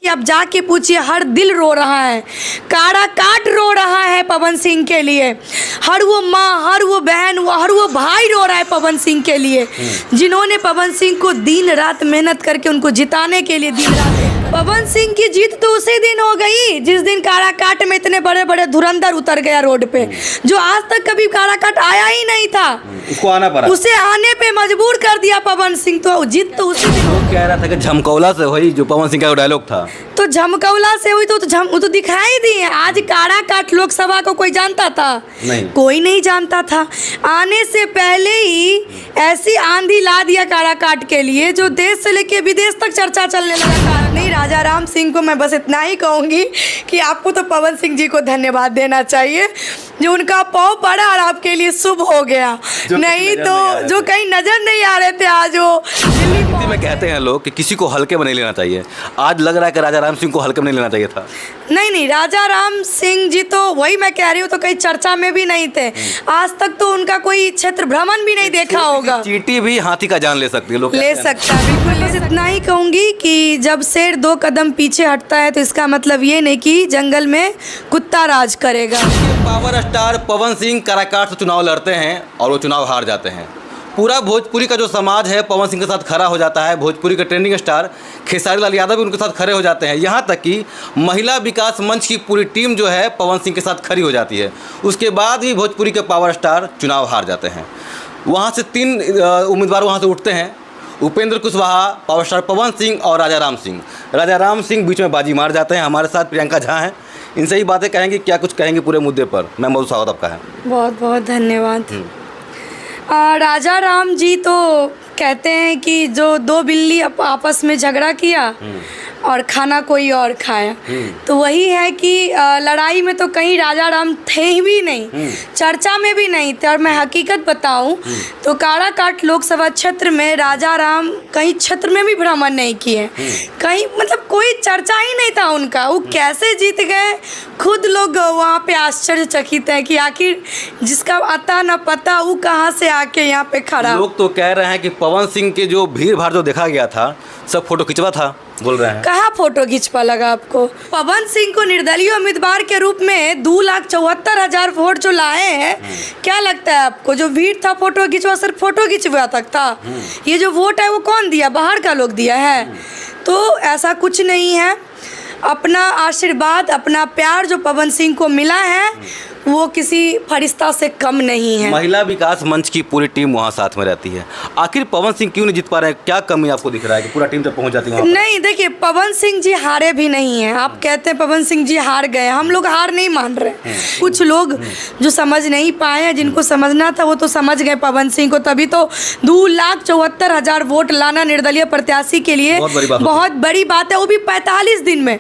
आप जाके पूछिए, हर दिल रो रहा है, काड़ा काट रो रहा है पवन सिंह के लिए। हर वो माँ, हर वो बहन, हर वो भाई रो रहा है पवन सिंह के लिए, जिन्होंने पवन सिंह को दिन रात मेहनत करके उनको जिताने के लिए दिन रात। पवन सिंह की जीत तो उसी दिन हो गई जिस दिन काराकाट में इतने बड़े बड़े धुरंधर उतर गया रोड पे, जो आज तक कभी काराकाट आया ही नहीं था, उसको आना पड़ा, उसे आने पे मजबूर कर दिया पवन सिंह। तो जीत तो उसी दिन। वो कह रहा था कि झमकौला से हुई, जो पवन सिंह का डायलॉग था। तो झमकौला से हुई तो वो तो दिखाई दी है। आज काराकाट लोकसभा को कोई जानता था? नहीं, कोई नहीं जानता था। आने से पहले ही ऐसी आंधी ला दिया काराकाट के लिए, जो देश से लेके विदेश तक चर्चा चलने लगा। नहीं, राजा राम सिंह को मैं बस इतना ही कहूँगी कि आपको तो पवन सिंह जी को धन्यवाद देना चाहिए, जो उनका पाँव पड़ा और आपके लिए शुभ हो गया। नहीं तो जो कहीं नजर नहीं आ रहे थे, आज वो हिंदी में कहते हैं लोग कि किसी को हल्के में नहीं लेना चाहिए। आज लग रहा है कि राजा राम सिंह को हल्के में नहीं लेना चाहिए था। नहीं, राजा राम सिंह जी तो वही मैं कह रही हूँ, तो कहीं चर्चा में भी नहीं थे। आज तक तो उनका कोई क्षेत्र भ्रमण भी नहीं देखा होगा। चींटी भी हाथी का जान ले सकती है, लोग ले सकता है, बिल्कुल। बस इतना ही कहूँगी कि जब शेर 2 कदम पीछे हटता है तो इसका मतलब ये नहीं कि जंगल में कुत्ता राज करेगा। पावर स्टार पवन सिंह काराकाट से चुनाव लड़ते हैं और वो चुनाव हार जाते हैं। पूरा भोजपुरी का जो समाज है पवन सिंह के साथ खड़ा हो जाता है। भोजपुरी के ट्रेंडिंग स्टार खेसारी लाल यादव भी उनके साथ खड़े हो जाते हैं। यहाँ तक कि महिला विकास मंच की पूरी टीम जो है पवन सिंह के साथ खड़ी हो जाती है। उसके बाद भी भोजपुरी के पावर स्टार चुनाव हार जाते हैं। वहाँ से 3 उम्मीदवार वहाँ से उठते हैं, उपेंद्र कुशवाहा, पावर स्टार पवन सिंह और राजा राम सिंह। राजा राम सिंह बीच में बाजी मार जाते हैं। हमारे साथ प्रियंका झा हैं, इनसे ही बातें कहेंगे, क्या कुछ कहेंगे पूरे मुद्दे पर। मैं बहुत स्वागत आपका है। बहुत बहुत धन्यवाद। राजा राम जी तो कहते हैं कि जो 2 बिल्ली आपस में झगड़ा किया और खाना कोई और खाया, तो वही है कि लड़ाई में तो कहीं राजा राम थे ही भी नहीं, चर्चा में भी नहीं थे। और मैं हकीकत बताऊं तो काराकाट लोकसभा क्षेत्र में राजा राम कहीं क्षेत्र में भी भ्रमण नहीं किए, कहीं मतलब कोई चर्चा ही नहीं था उनका। वो कैसे जीत गए, खुद लोग वहाँ पे आश्चर्यचकित है कि आखिर जिसका अता न पता वो कहाँ से आके यहाँ पे खड़ा। लोग तो कह रहे हैं कि पवन सिंह के जो भीड़ भाड़ जो देखा गया था, सब फोटो खिंचवा था, बोल रहे हैं। कहाँ फोटो खिंचवा लगा आपको? पवन सिंह को निर्दलीय उम्मीदवार के रूप में 2,74,000 वोट जो लाए हैं, क्या लगता है आपको जो भीड़ था फोटो खिंचवा सिर्फ फोटो खिंचवा तक था? ये जो वोट है वो कौन दिया? बाहर का लोग दिया है। तो ऐसा कुछ नहीं है। अपना आशीर्वाद, अपना प्यार जो पवन सिंह को मिला है वो किसी फरिश्ता से कम नहीं है। महिला विकास मंच की पूरी टीम वहाँ साथ में रहती है। आखिर पवन सिंह क्यों नहीं जीत पा रहे हैं? क्या कमी आपको दिख रहा है कि पूरा टीम तक पहुँच जाती है? नहीं, देखिए, पवन सिंह जी हारे भी नहीं हैं। आप कहते हैं पवन सिंह जी हार गए, हम लोग हार नहीं मान रहे। कुछ लोग जो समझ नहीं पाए हैं, जिनको समझना था वो तो समझ गए पवन सिंह को। तभी तो 2,74,000 वोट लाना निर्दलीय प्रत्याशी के लिए बहुत बड़ी बात है, वो भी 45 दिन में।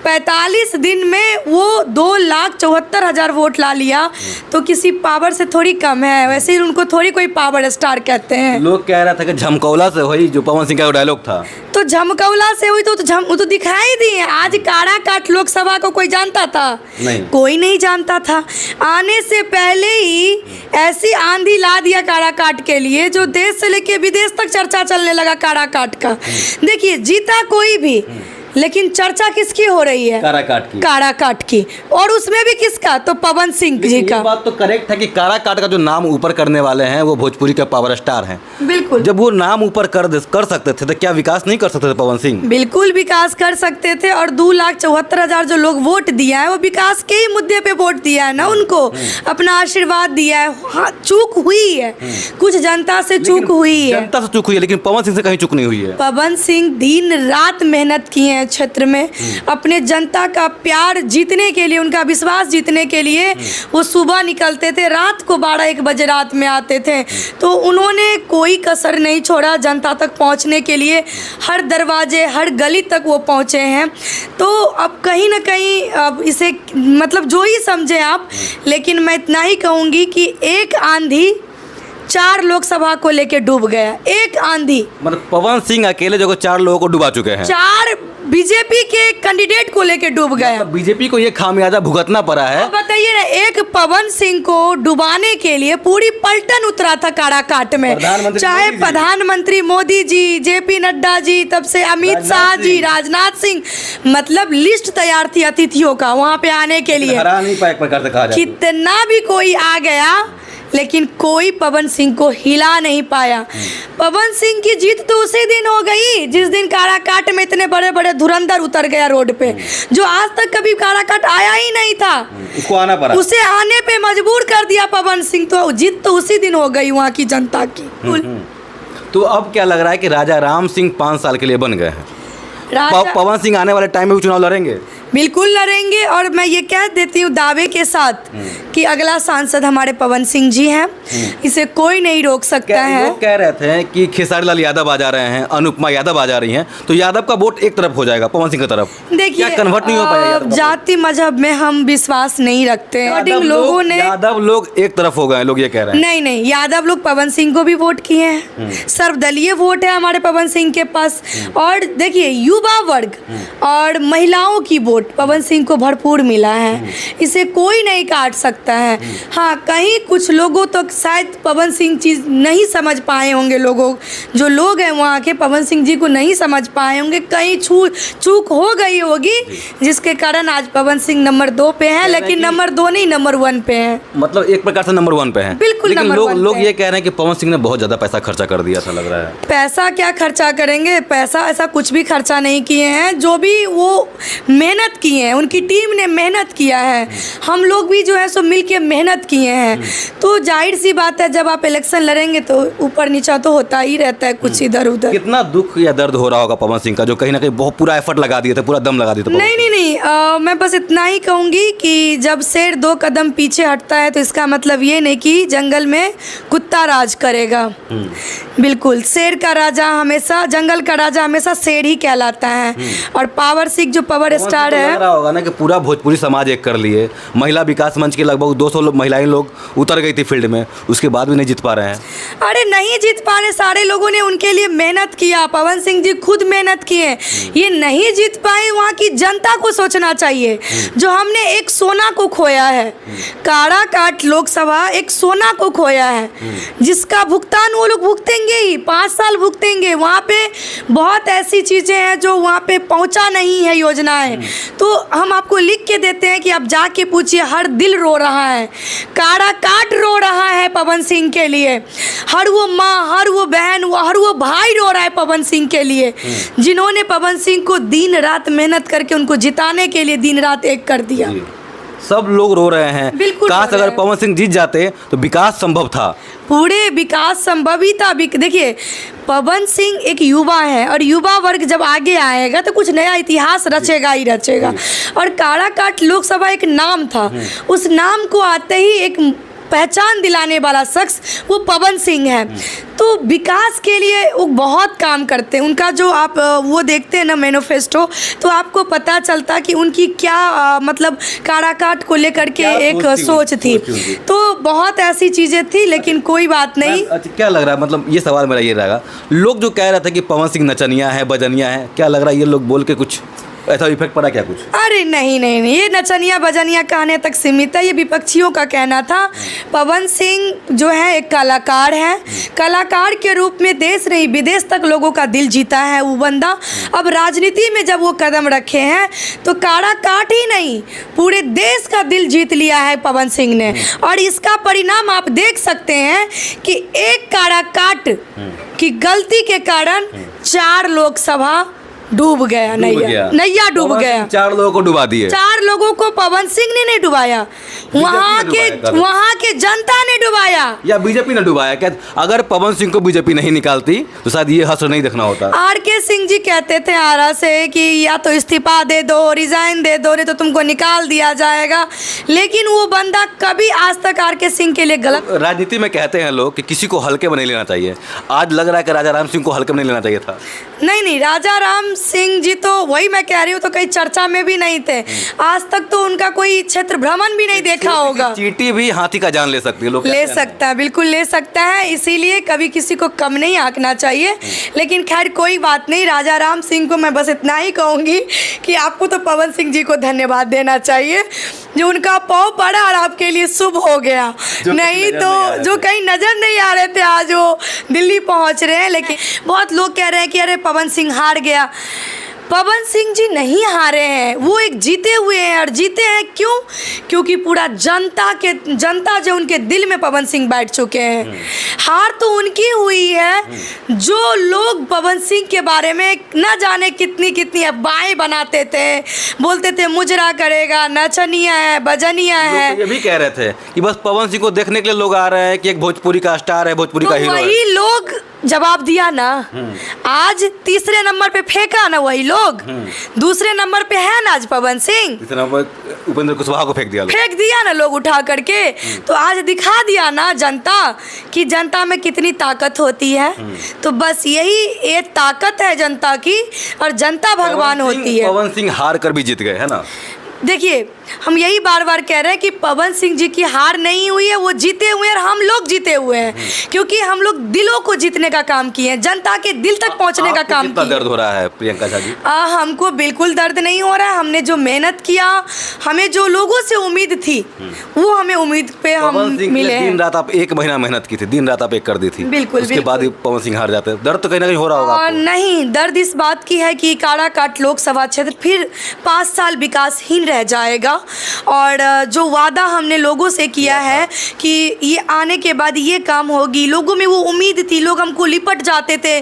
45 दिन में वो 2,74,000 वोट ला लिया, तो किसी पावर से थोड़ी कम है। वैसे ही उनको थोड़ी कोई पावर स्टार कहते हैं। लोग कह रहा था कि झमकौला से हुई, जो पवन सिंह का डायलॉग था। तो झमकौला से हुई तो वो तो दिखाई दी है। आज काराकाट लोकसभा को कोई जानता था? नहीं, कोई नहीं जानता था। आने से पहले ही ऐसी आंधी ला दिया काराकाट के लिए, जो देश से लेके विदेश तक चर्चा चलने लगा काराकाट का। देखिए, जीता कोई भी, लेकिन चर्चा किसकी हो रही है? काराकाट की। और उसमें भी किसका? तो पवन सिंह जी का। ये बात तो करेक्ट है कि काराकाट का जो नाम ऊपर करने वाले हैं वो भोजपुरी के पावर स्टार हैं। बिल्कुल। जब वो नाम ऊपर कर सकते थे तो क्या विकास नहीं कर सकते थे पवन सिंह? बिल्कुल विकास कर सकते थे। और 2,74,000 जो लोग वोट दिया है वो विकास के ही मुद्दे पे वोट दिया है ना, उनको अपना आशीर्वाद दिया है। हाँ, चूक हुई है, कुछ जनता से चूक हुई है। जनता से चूक हुई है, लेकिन पवन सिंह से कहीं चूक नहीं हुई है। पवन सिंह दिन रात मेहनत किए हैं क्षेत्र में, अपने जनता का प्यार जीतने के लिए, उनका विश्वास जीतने के लिए। वो सुबह निकलते थे, रात को 12-1 बजे रात में आते थे। तो उन्होंने कोई कसर नहीं छोड़ा जनता तक पहुंचने के लिए। हर दरवाजे, हर गली तक वो पहुंचे हैं। तो अब कहीं ना कहीं अब इसे मतलब जो ही समझे आप, लेकिन मैं इतना ही कहूँगी कि एक आंधी 4 लोकसभा को लेके डूब गया, एक आंधी। मतलब पवन सिंह अकेले जो 4 लोगों को डुबा चुके हैं। 4 बीजेपी के कैंडिडेट को लेके डूब गया। मतलब बीजेपी को ये खामियाजा भुगतना पड़ा है। अब बताइए ना, एक पवन सिंह को डुबाने के लिए पूरी पलटन उतरा था काराकाट में, चाहे प्रधानमंत्री मोदी जी, जेपी नड्डा जी, तब से अमित शाह जी, राजनाथ सिंह, मतलब लिस्ट तैयार थी अतिथियों का वहां पे आने के लिए। हरा नहीं पाया, एक प्रकार से कहा जाए। कितना भी कोई आ गया लेकिन कोई पवन सिंह को हिला नहीं पाया। पवन सिंह की जीत तो उसी दिन हो गई जिस दिन काराकाट में इतने बड़े बड़े धुरंधर उतर गया रोड पे, जो आज तक कभी काराकाट आया ही नहीं था, उसको आना पड़ा, उसे आने पे मजबूर कर दिया पवन सिंह। तो जीत तो उसी दिन हो गई वहाँ की जनता की। तो अब क्या लग रहा है कि राजा राम सिंह 5 साल के लिए बन गए हैं? पवन सिंह आने वाले टाइम में भी चुनाव लड़ेंगे? बिल्कुल लड़ेंगे, और मैं ये कह देती हूँ दावे के साथ कि अगला सांसद हमारे पवन सिंह जी हैं, इसे कोई नहीं रोक सकता है। लोग कह रहे थे कि खेसारी लाल यादव आ जा रहे हैं, अनुपमा यादव आ जा रही हैं, तो यादव का वोट एक तरफ हो जाएगा, पवन सिंह की तरफ। देखिए, कन्वर्ट नहीं हो पाएगा? जाति मजहब में हम विश्वास नहीं रखते। लोगों ने यादव लोग एक तरफ हो गए, लोग ये कह रहे हैं। नहीं, यादव लोग पवन सिंह को भी वोट किए हैं, सर्वदलीय वोट है हमारे पवन सिंह के पास। और देखिए, युवा वर्ग और महिलाओं की वोट पवन सिंह को भरपूर मिला है, इसे कोई नहीं काट सकता है। हाँ, कहीं कुछ लोगों तो शायद पवन सिंह चीज़ नहीं समझ पाए होंगे, जो लोग हैं वहाँ के पवन सिंह जी को नहीं समझ पाए होंगे, कहीं चूक हो गई होगी, जिसके कारण आज पवन सिंह नंबर 2 पे है, लेकिन नंबर 2 नहीं, नंबर 1 पे है। मतलब एक प्रकार से नंबर 1 पे है। बिल्कुल, लेकिन नंबर 1 लोग ये कह रहे हैं कि पवन सिंह ने बहुत ज़्यादा पैसा खर्चा कर दिया, ऐसा लग रहा है। पैसा क्या खर्चा करेंगे, पैसा ऐसा कुछ भी खर्चा नहीं किए हैं। जो भी वो मेहनत किए हैं, उनकी टीम ने मेहनत किया है, हम लोग भी जो है सो मिल के मेहनत किए हैं। तो जाहिर सी बात है, जब आप इलेक्शन लड़ेंगे तो ऊपर नीचा तो होता ही रहता है, कुछ इधर उधर। कितना दुख या दर्द हो रहा होगा पवन सिंह का, जो कहीं ना कहीं बहुत पूरा एफर्ट लगा दिए थे, पूरा दम लगा दिए थे। नहीं, मैं बस इतना ही कहूँगी कि जब शेर 2 कदम पीछे हटता है तो इसका मतलब ये नहीं कि जंगल में कुत्ता राज करेगा। बिल्कुल, शेर का राजा हमेशा, जंगल का राजा हमेशा शेर ही कहलाता है। और पावर सिंह जो पावर स्टार है, लग रहा होगा ना कि पूरा भोजपुरी समाज एक कर लिए। महिला विकास मंच के लगभग 200 महिलाएं लोग उतर गई थी फील्ड में, उसके बाद भी नहीं जीत पा रहे हैं। अरे नहीं जीत पा रहे, सारे लोगों ने उनके लिए मेहनत किया, पवन सिंह जी खुद मेहनत किए, ये नहीं जीत पाए। वहाँ की जनता को सोचना चाहिए, जो हमने एक सोना को खोया है, काराकाट लोकसभा एक सोना को खोया है, जिसका भुगतान वो लोग भुगतेंगे ही, 5 साल भुगतेंगे। वहाँ पे बहुत ऐसी चीज़ें हैं जो वहाँ पे पहुँचा नहीं है योजनाएं, तो हम आपको लिख के देते हैं कि आप जाके पूछिए, हर दिल रो रहा है, काराकाट रो रहा है पवन सिंह के लिए। हर वो माँ, हर वो बहन, हर वो भाई रो रहा है पवन सिंह के लिए, जिन्होंने पवन सिंह को दिन रात मेहनत करके उनको जिताने के लिए दिन रात एक कर दिया। सब लोग रो रहे हैं। बिल्कुल, काश अगर पवन सिंह जीत जाते तो विकास संभव था, पूरे विकास संभव ही था। देखिए, पवन सिंह एक युवा है, और युवा वर्ग जब आगे आएगा तो कुछ नया इतिहास रचेगा ही रचेगा। और काराकाट लोकसभा एक नाम था, उस नाम को आते ही एक पहचान दिलाने वाला शख्स वो पवन सिंह है। तो विकास के लिए वो बहुत काम करते हैं। उनका जो आप वो देखते हैं ना मैनिफेस्टो, तो आपको पता चलता कि उनकी क्या मतलब काराकाट को लेकर के एक सोच थी। तो बहुत ऐसी चीज़ें थी, लेकिन कोई बात नहीं। क्या लग रहा है, मतलब ये सवाल मेरा ये रहेगा, लोग जो कह रहे थे कि पवन सिंह नचनिया है, बजनिया है, क्या लग रहा है ये लोग बोल के कुछ ऐसा इफेक्ट पड़ा क्या कुछ? अरे नहीं, ये नचनिया बजनिया कहने तक सीमित है, ये विपक्षियों का कहना था। पवन सिंह जो है एक कलाकार है, कलाकार के रूप में देश नहीं विदेश तक लोगों का दिल जीता है वो बंदा। अब राजनीति में जब वो कदम रखे हैं तो काराकाट ही नहीं, पूरे देश का दिल जीत लिया है पवन सिंह ने। और इसका परिणाम आप देख सकते हैं कि एक काराकाट की गलती के कारण 4 लोकसभा डूब गया, नैया डूब गया। 4 लोगों को डुबा दिए। 4 लोगों को पवन सिंह ने नहीं डुबाया, वहाँ के जनता ने डुबाया, या बीजेपी ने डुबाया। क्या अगर पवन सिंह को बीजेपी नहीं निकालती तो शायद ये हश्र नहीं देखना होता। RK सिंह जी कहते थे आरा से कि या तो इस्तीफा दे दो, रिजाइन दे दो, नहीं तो तुमको निकाल दिया जाएगा। लेकिन वो बंदा कभी आज तक RK सिंह के लिए गलत। राजनीति में कहते हैं लोग कि किसी को हल्के में नहीं लेना चाहिए, आज लग रहा है कि राजा राम सिंह को हल्के में नहीं लेना चाहिए था। नहीं, राजा राम सिंह जी तो वही मैं कह रही हूँ, तो कहीं चर्चा में भी नहीं थे। आज तक तो उनका कोई क्षेत्र भ्रमण भी नहीं देखा होगा। चींटी भी हाथी का जान ले सकती है, लोग ले कहते हैं। सकता है, बिल्कुल ले सकता है, इसीलिए कभी किसी को कम नहीं आंकना चाहिए। लेकिन खैर कोई बात नहीं, राजा राम सिंह को मैं बस इतना ही कहूँगी कि आपको तो पवन सिंह जी को धन्यवाद देना चाहिए जो उनका पाँव पड़ा और आपके लिए शुभ हो गया। नहीं तो जो कहीं नज़र नहीं आ रहे थे आज वो दिल्ली पहुंच रहे हैं। लेकिन बहुत लोग कह रहे हैं कि अरे पवन सिंह हार गया। पवन सिंह जी नहीं हारे हैं, वो एक जीते हुए हैं। और जीते हैं क्यों? क्योंकि पूरा जनता जो उनके दिल में पवन सिंह बैठ चुके हैं। हार तो उनकी हुई है जो लोग पवन सिंह के बारे में न जाने कितनी कितनी अफवाहें बनाते थे, बोलते थे मुजरा करेगा, नचनिया है, बजनिया है। लोग ये भी कह रहे थे कि बस पवन सिंह को देखने के लिए लोग आ रहे हैं कि एक भोजपुरी का स्टार है, भोजपुरी का तो हीरो है। वही लोग जवाब दिया ना, आज तीसरे नंबर पे फेंका ना वही लोग, दूसरे नंबर पे है ना आज पवन सिंह, तीसरे नंबर उपेंद्र कुशवाहा को फेंक दिया ना लोग उठा करके। तो आज दिखा दिया ना जनता कि जनता में कितनी ताकत होती है। तो बस यही एक ताकत है जनता की, और जनता भगवान होती है। पवन सिंह हार कर भी जीत गए, है ना। देखिए हम यही बार बार कह रहे हैं कि पवन सिंह जी की हार नहीं हुई है, वो जीते हुए हैं और हम लोग जीते हुए हैं, क्योंकि हम लोग दिलों को जीतने का काम किए हैं, जनता के दिल तक पहुंचने का काम कितना किया। दर्द हो रहा है प्रियंका झा जी? हमको बिल्कुल दर्द नहीं हो रहा है। हमने जो मेहनत किया, हमें जो लोगों से उम्मीद थी वो हमें उम्मीद पे हम पवन सिंह मिले हैं। दिन रात आप 1 महीना मेहनत की थी, दिन रात आप एक कर दी थी, बिल्कुल, उसके बिल्कुल। बाद ही पवन सिंह हार जाते। दर्द तो कहीं ना कहीं हो रहा होगा आपको। नहीं, दर्द इस बात की है कि काराकाट लोकसभा क्षेत्र फिर 5 साल विकासहीन रह जाएगा। और जो वादा हमने लोगों से किया है कि ये आने के बाद ये काम होगी, लोगों में वो उम्मीद थी, लोग हमको लिपट जाते थे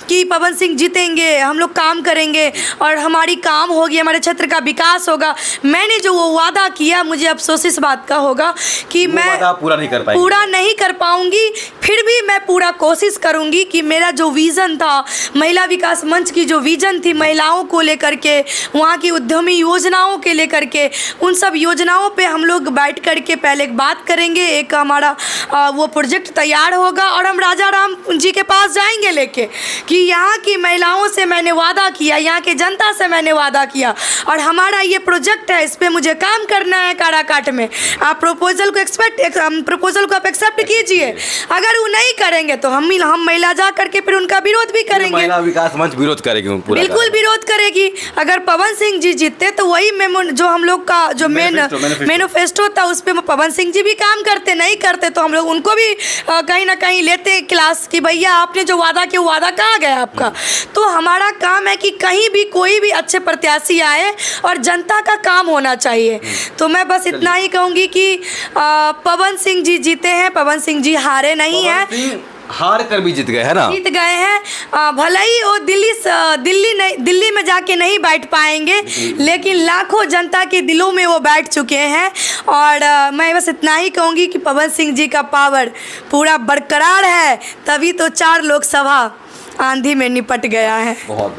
कि पवन सिंह जीतेंगे, हम लोग काम करेंगे और हमारी काम होगी, हमारे क्षेत्र का विकास होगा। मैंने जो वो वादा किया, मुझे अफसोस इस बात का होगा कि मैं पूरा नहीं कर पाऊंगी। फिर भी मैं पूरा कोशिश करूंगी कि मेरा जो विज़न था, महिला विकास मंच की जो विज़न थी महिलाओं को लेकर के, वहाँ की उद्यमी योजनाओं के लेकर के, उन सब योजनाओं पे हम लोग बैठ कर के पहले एक बात करेंगे। एक हमारा वो प्रोजेक्ट तैयार होगा और हम राजा राम जी के पास जाएंगे लेके कि यहाँ की महिलाओं से मैंने वादा किया, यहाँ के जनता से मैंने वादा किया और हमारा ये प्रोजेक्ट है, इस पर मुझे काम करना है काराकाट में। आप प्रपोजल को आप एक्सेप्ट कीजिए। अगर वो नहीं करेंगे तो हम महिला जा करके फिर उनका विरोध भी करेंगे। महिला विकास मंच विरोध करेगी, बिल्कुल विरोध करेगी। अगर पवन सिंह जी जीतते तो वही जो हम लोग का जो मैनिफेस्टो था उस पर पवन सिंह जी भी काम करते, नहीं करते तो हम लोग उनको भी कहीं ना कहीं लेते क्लास कि भैया आपने जो वादा किया वो वादा कहाँ गया आपका। तो हमारा काम है कि कहीं भी कोई भी अच्छे प्रत्याशी आए और जनता का काम होना चाहिए। तो मैं बस इतना ही कहूँगी कि पवन सिंह जी जीते हैं, पवन सिंह जी हारे नहीं हैं, हार कर भी जीत गए, है ना। जीत गए हैं। भले ही वो दिल्ली में जाके नहीं बैठ पाएंगे, लेकिन लाखों जनता के दिलों में वो बैठ चुके हैं। और मैं बस इतना ही कहूँगी कि पवन सिंह जी का पावर पूरा बरकरार है, तभी तो 4 लोकसभा आंधी में निपट गया है। बहुत